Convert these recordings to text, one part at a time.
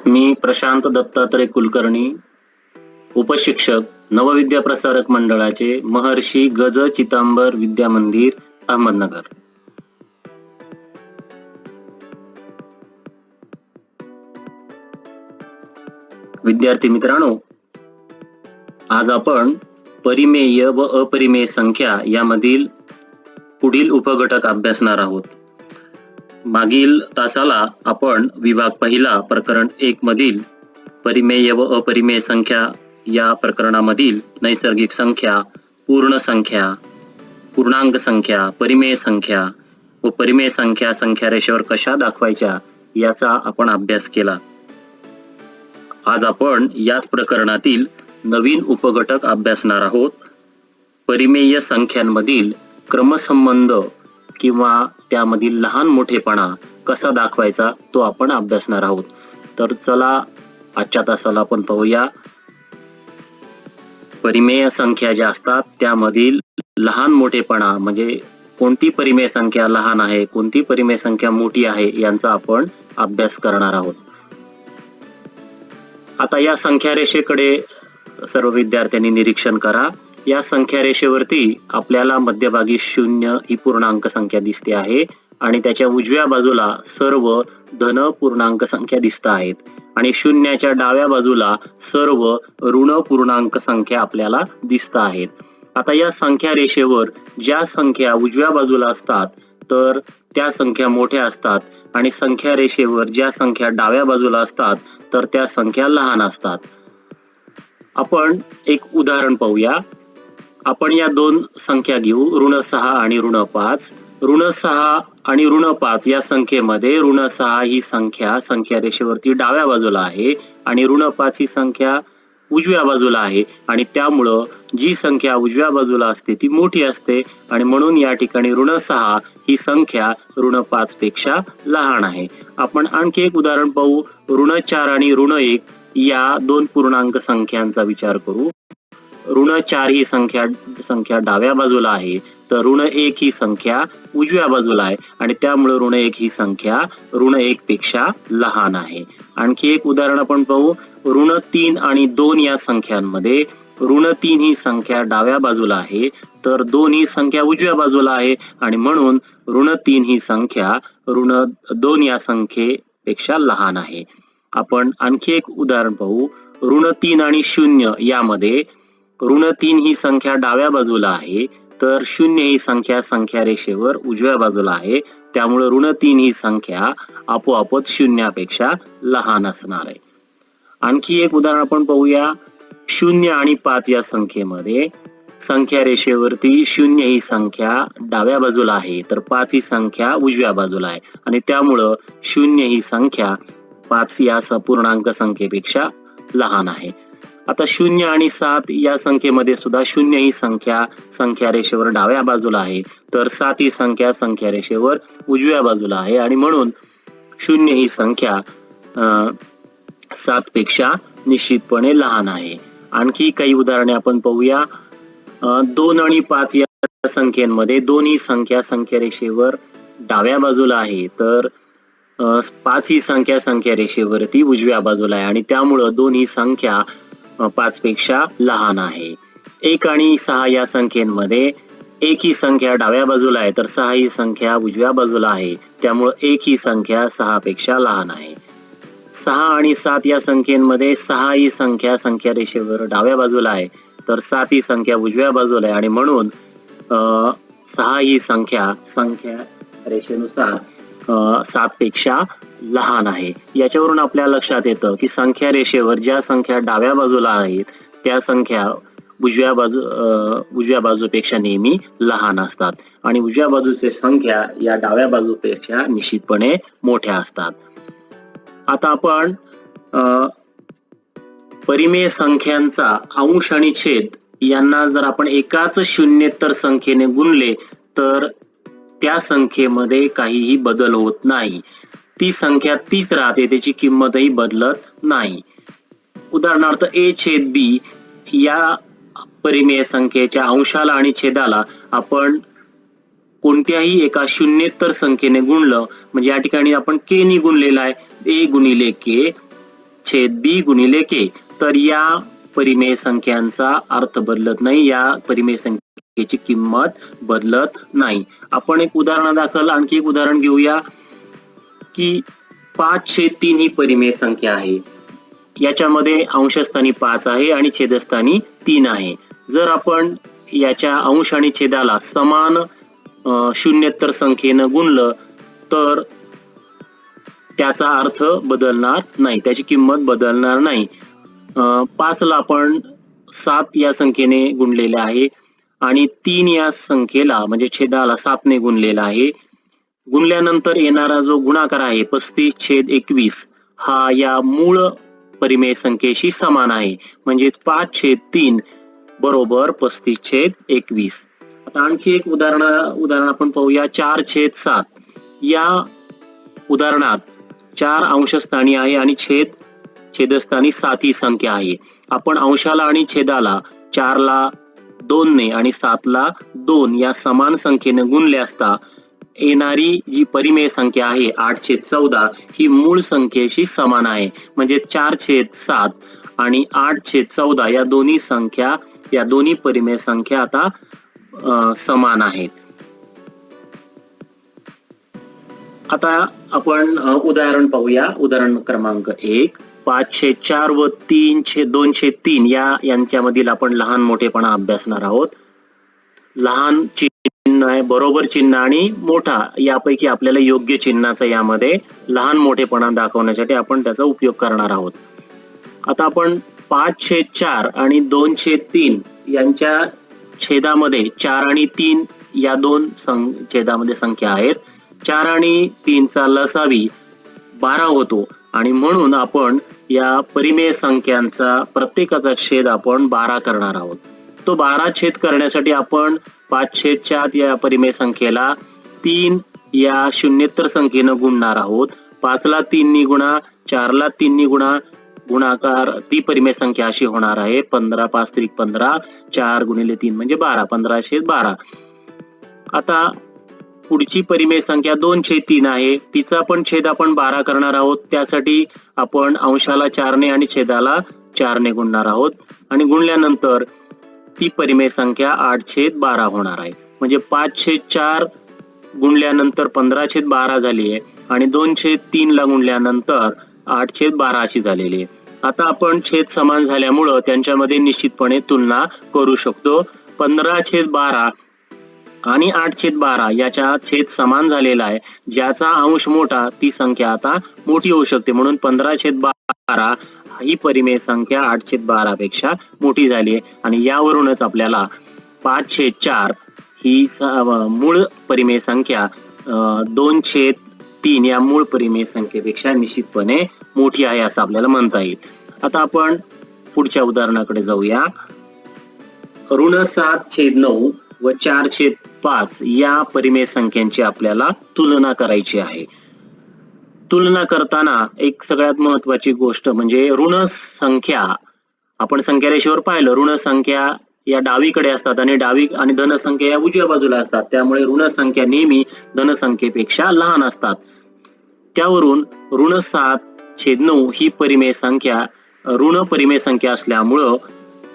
मी प्रशांत दत्तात्रय कुलकर्णी, उपशिक्षक, नवविद्या प्रसारक मंडळाचे, महर्षी गज चितांबर विद्या मंदिर, अहमदनगर. विद्यार्थी मित्रांनो, आज आपण परिमेय व अपरिमेय संख्या यामधील पुढील उपघटक अभ्यासणार आहोत. मागील तासाला आपण विभाग पहिला प्रकरण 1 मधील परिमेय व अपरिमेय संख्या या प्रकरणामधील नैसर्गिक संख्या, पूर्ण संख्या, पूर्णांक संख्या, परिमेय संख्या व परिमेय संख्या संख्या रेषेवर कशा दाखवायच्या याचा आपण अभ्यास केला. आज आपण याच प्रकरणातील नवीन उपघटक अभ्यासणार आहोत. परिमेय संख्यांमधील क्रमसंबंध किंवा त्यामधील लहान मोठेपणा कसा दाखवायचा तो आपण अभ्यासणार आहोत. तर चला आजच्या तासाला आपण पाहूया. परिमेय संख्या ज्या असतात त्यामधील लहान मोठेपणा म्हणजे कोणती परिमेय संख्या लहान आहे, कोणती परिमेय संख्या मोठी आहे यांचा आपण अभ्यास करणार आहोत. आता या संख्या रेषेकडे सर्व विद्यार्थ्यांनी निरीक्षण करा. या संख्या रेषेवरती आपल्याला मध्यभागी 0 ही पूर्णांक संख्या दिसते आहे आणि त्याच्या उजव्या बाजूला सर्व धन पूर्णांक संख्या दिसत आहेत आणि शून्याच्या डाव्या बाजूला सर्व ऋण पूर्णांक संख्या आपल्याला दिसत आहेत. आता या संख्या रेषेवर ज्या संख्या उजव्या बाजूला असतात तर त्या संख्या मोठ्या असतात आणि संख्या रेषेवर ज्या संख्या डाव्या बाजूला असतात तर त्या संख्या लहान असतात. आपण एक उदाहरण पाहूया. आपण या दोन संख्या घेऊ, ऋण 6 आणि ऋण 5. ऋण 6 आणि ऋण 5 या संख्येमध्ये ऋण 6 ही संख्या रेषेवरती डाव्या बाजूला आहे आणि ऋण 5 ही संख्या उजव्या बाजूला आहे आणि त्यामुळं जी संख्या उजव्या बाजूला असते ती मोठी असते आणि म्हणून या ठिकाणी ऋण 6 ही संख्या ऋण 5 पेक्षा लहान आहे. आपण आणखी एक उदाहरण पाहू. ऋण 4 आणि ऋण 1 या दोन पूर्णांक संख्यांचा विचार करू. ऋण 4 ही संख्या डाव्या बाजूला आहे तर ऋण 1 ही संख्या उजव्या बाजूला आहे आणि त्यामुळे ऋण 1 ही संख्या ऋण 1 पेक्षा लहान आहे. आणखी एक उदाहरण आपण पाहू. ऋण 3 आणि 2 या संख्यांमध्ये ऋण 3 ही संख्या डाव्या बाजूला आहे तर 2 ही संख्या उजव्या बाजूला आहे आणि म्हणून ऋण 3 ही संख्या ऋण 2 या संख्येपेक्षा लहान आहे. आपण आणखी एक उदाहरण पाहू. ऋण 3 आणि 0 यामध्ये ऋण 3 ही संख्या डाव्या बाजूला आहे तर 0 ही संख्या रेषेवर उजव्या बाजूला आहे त्यामुळे ऋण 3 ही संख्या आपोआपच 0पेक्षा लहान असणार आहे. आणखी एक उदाहरण आपण पाहूया. 0 आणि 5 या संख्येमध्ये संख्या रेषेवरती 0 ही संख्या डाव्या बाजूला आहे तर 5 ही संख्या उजव्या बाजूला आहे आणि त्यामुळं 0 ही संख्या 5 या पूर्णांक संख्येपेक्षा लहान आहे. आता 0 आणि 7 या संख्येमध्ये सुद्धा 0 ही संख्या रेषेवर डाव्या बाजूला आहे तर 7 ही संख्या रेषेवर उजव्या बाजूला आहे आणि म्हणून 0 ही संख्या 7 पेक्षा निश्चितपणे लहान आहे. आणखी काही उदाहरणे आपण पाहूया. 2 आणि 5 या संख्येमध्ये 2 ही संख्या रेषेवर डाव्या बाजूला आहे तर 5 ही संख्या रेषेवरती उजव्या बाजूला आहे आणि त्यामुळं 2 ही संख्या 5 पेक्षा लहान आहे. 1 आणि 6 या संख्येमध्ये 1 ही संख्या डाव्या बाजूला आहे तर 6 ही संख्या उजव्या बाजूला आहे त्यामुळे 1 ही संख्या 6 पेक्षा लहान आहे. 6 आणि 7 या संख्येमध्ये 6 ही संख्या रेषेवर डाव्या बाजूला आहे तर 7 ही संख्या उजव्या बाजूला आहे आणि म्हणून 6 ही संख्या रेषेनुसार 7 पेक्षा लहान आहे. याच्यावरून आपल्या लक्षात येतं की संख्या रेषेवर ज्या संख्या डाव्या बाजूला आहेत त्या संख्या उजव्या बाजूपेक्षा नेहमी लहान असतात आणि उजव्या बाजूचे संख्या या डाव्या बाजूपेक्षा निश्चितपणे मोठ्या असतात. आता आपण परिमेय संख्यांचा अंश आणि छेद यांना जर आपण एकाच शून्येतर संख्येने गुणले तर त्या संख्येमध्ये काहीही बदल होत नाही. ती संख्या तीच राहते, त्याची किंमतही बदलत नाही. उदाहरणार्थ a/b या परिमेय संख्येच्या अंशाला आणि छेदाला आपण कोणत्याही एका शून्येतर संख्येने गुणलं म्हणजे या ठिकाणी आपण k नी गुणलेला आहे, a गुणिले k छेद बी गुणिले के. तर या परिमेय संख्यांचा अर्थ बदलत नाही, या परिमेय संख्येची किंमत बदलत नाही. आपण एक उदाहरणादाखल आणखी एक उदाहरण घेऊया की 5/3 ही परिमेय संख्या आहे. याच्यामध्ये अंशस्थानी 5 आहे आणि छेदस्थानी 3 आहे. जर आपण याच्या अंश आणि छेदाला समान शून्येतर संख्येनं गुणलं तर त्याचा अर्थ बदलणार नाही, त्याची किंमत बदलणार नाही. 5 ला आपण 7 या संख्येने गुणलेले आहे आणि 3 या संख्येला म्हणजे छेदाला 7 ने गुणलेला आहे. गुणल्यानंतर येणारा जो गुणाकार आहे 35/21 हा या मूळ परिमेय संख्येशी समान आहे. म्हणजेच 5/3 बरोबर 35/21. आता आणखी एक उदाहरण आपण पाहूया. 4/7 या उदाहरणात 4 अंशस्थानी आहे आणि छेदस्थानी 7 ही संख्या आहे. आपण अंशाला आणि छेदाला 4 ला 2 ने आणि 7 ला 2 या समान संख्येने गुणले असता येणारी जी परिमेय संख्या आहे 8/14 ही मूळ संख्येशी समान आहे. म्हणजे 4/7 आणि 8/14 या दोन्ही संख्या, या दोन्ही परिमेय संख्या आता समान आहेत. आता आपण उदाहरण पाहूया. उदाहरण क्रमांक 1. 5/4 व 2/3 यांच्यामधील आपण लहान मोठेपणा अभ्यासणार आहोत. लहान चिन्ह आहे, बरोबर चिन्ह आणि मोठा यापैकी आपल्याला योग्य चिन्हाचा यामध्ये लहान मोठेपणा दाखवण्यासाठी आपण त्याचा उपयोग करणार आहोत. आता आपण 5/4 आणि 2/3 यांच्या छेदामध्ये 4 आणि 3 या दोन छेदामध्ये संख्या आहेत. 4 आणि 3 चा लसावी 12 होतो आणि म्हणून आपण या परिमेय संख्यांचा प्रत्येकाचा छेद आपण 12 करणार आहोत. तो 12 छेद करण्यासाठी आपण 5/4 या परिमेय संख्येला 3 या शून्येतर संख्येनं गुणणार आहोत. 5 ला 3 नी गुणा, 4 ला 3 नी गुणाकार ती परिमेय संख्या अशी होणार आहे 15 5 त्रिक 15, 4 गुणिले 3 म्हणजे 12, 15/12. आता पुढची परिमेय संख्या 2/3 आहे, तिचा पण छेद आपण 12 करणार आहोत. त्यासाठी आपण अंशाला 4 ने आणि छेदाला 4 ने गुणणार आहोत आणि गुणल्यानंतर ती परिमेय संख्या 8/12 होणार आहे. म्हणजे 5/4 गुणल्यानंतर 15/12 झाली आहे आणि 2/3 ला गुणल्यानंतर 8/12 अशी झालेली आहे. आता आपण छेद समान झाल्यामुळं त्यांच्यामध्ये निश्चितपणे तुलना करू शकतो. 15/12 आणि 8/12 याचा छेद समान झालेला आहे. ज्याचा अंश मोठा ती संख्या आता मोठी होऊ शकते, म्हणून 15/12 ही परिमेय संख्या 8/12 पेक्षा मोठी झाली आहे आणि यावरूनच आपल्याला 5/4 ही मूळ परिमेय संख्या 2/3 या मूळ परिमेय संख्येपेक्षा निश्चितपणे मोठी आहे असं आपल्याला म्हणता येईल. आता आपण पुढच्या उदाहरणाकडे जाऊया. ऋण 7/9 व 4/5 या परिमेय संख्यांची आपल्याला तुलना करायची आहे. तुलना करताना एक सगळ्यात महत्वाची गोष्ट म्हणजे ऋण संख्या, आपण संख्या रेषेवर पाहिलं ऋण संख्या या डावीकडे असतात आणि धन संख्या या उजव्या बाजूला असतात. त्यामुळे ऋण संख्या नेहमी धन संख्येपेक्षा लहान असतात. त्यावरून ऋण 7/9 ही परिमेय संख्या ऋण परिमेय संख्या असल्यामुळं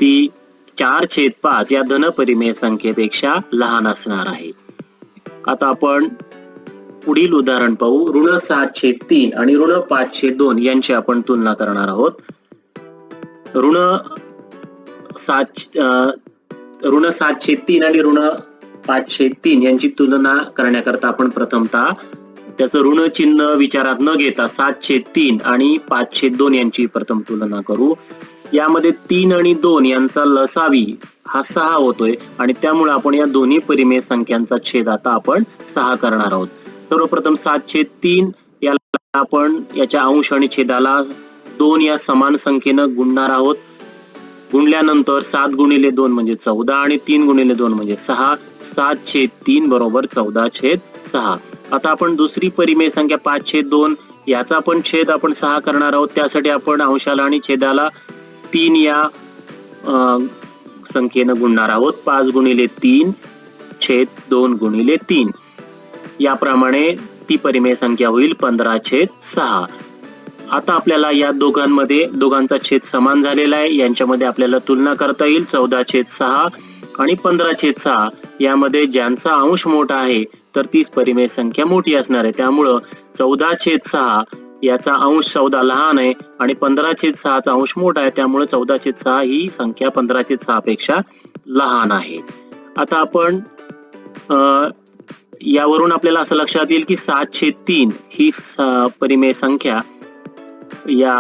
ती 4/5 या धन परिमेय संख्येपेक्षा लहान असणार आहे. आता आपण पुढील उदाहरण पाहू. ऋण 7/3 आणि ऋण 5/2 यांची आपण तुलना करणार आहोत. ऋण 7/3 आणि ऋण 5/3 यांची तुलना करण्याकरता आपण प्रथमतः त्याचं ऋण चिन्ह विचारात न घेता 7/3 आणि 5/2 यांची प्रथम तुलना करू. यामध्ये 3 आणि 2 यांचा लसावी हा 6 होतोय आणि त्यामुळे आपण या दोन्ही परिमेय संख्यांचा छेद आता आपण 6 करणार आहोत. सर्वप्रथम 7/3 याला आपण याच्या अंश आणि छेदाला 2 या समान संख्येनं गुणणार आहोत. गुणल्यानंतर 7 गुणिले 2 म्हणजे 14 आणि 3 गुणिले 2 म्हणजे 6. 7/3 बरोबर 14/6. आता आपण दुसरी परिमेय संख्या 5/2 याचा पण छेद आपण 6 करणार आहोत. त्यासाठी आपण अंशाला आणि छेदाला 3 या संख्येनं गुणणार आहोत. 5 गुणिले 3 छेद 2 गुणिले 3 याप्रमाणे ती परिमेय संख्या होईल 15/6. आता आपल्याला या दोघांचा छेद समान झालेला आहे. यांच्यामध्ये आपल्याला तुलना करता येईल. 14/6 आणि 15/6 यामध्ये ज्यांचा अंश मोठा आहे तर तीच परिमेय संख्या मोठी असणार आहे. त्यामुळं 14/6 याचा अंश 14 लहान आहे आणि 15/6 चा अंश मोठा आहे. त्यामुळे 14/6 ही संख्या 15/6 पेक्षा लहान आहे. आता आपण यावरून आपल्याला असं लक्षात येईल की 7/3 ही परिमेय संख्या या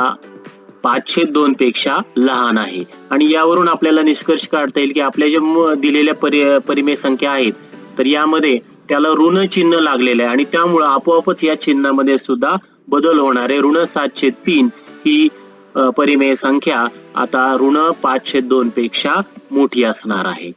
5/2 पेक्षा लहान आहे. आणि यावरून आपल्याला निष्कर्ष काढता येईल की आपल्या ज्या दिलेल्या परिमेय संख्या आहेत तर यामध्ये त्याला ऋण चिन्ह लागलेलं आहे आणि त्यामुळं आपोआपच या चिन्हामध्ये सुद्धा बदल होणार आहे. ऋण 7/3 ही परिमेय संख्या आता ऋण 5/2 पेक्षा मोठी असणार आहे.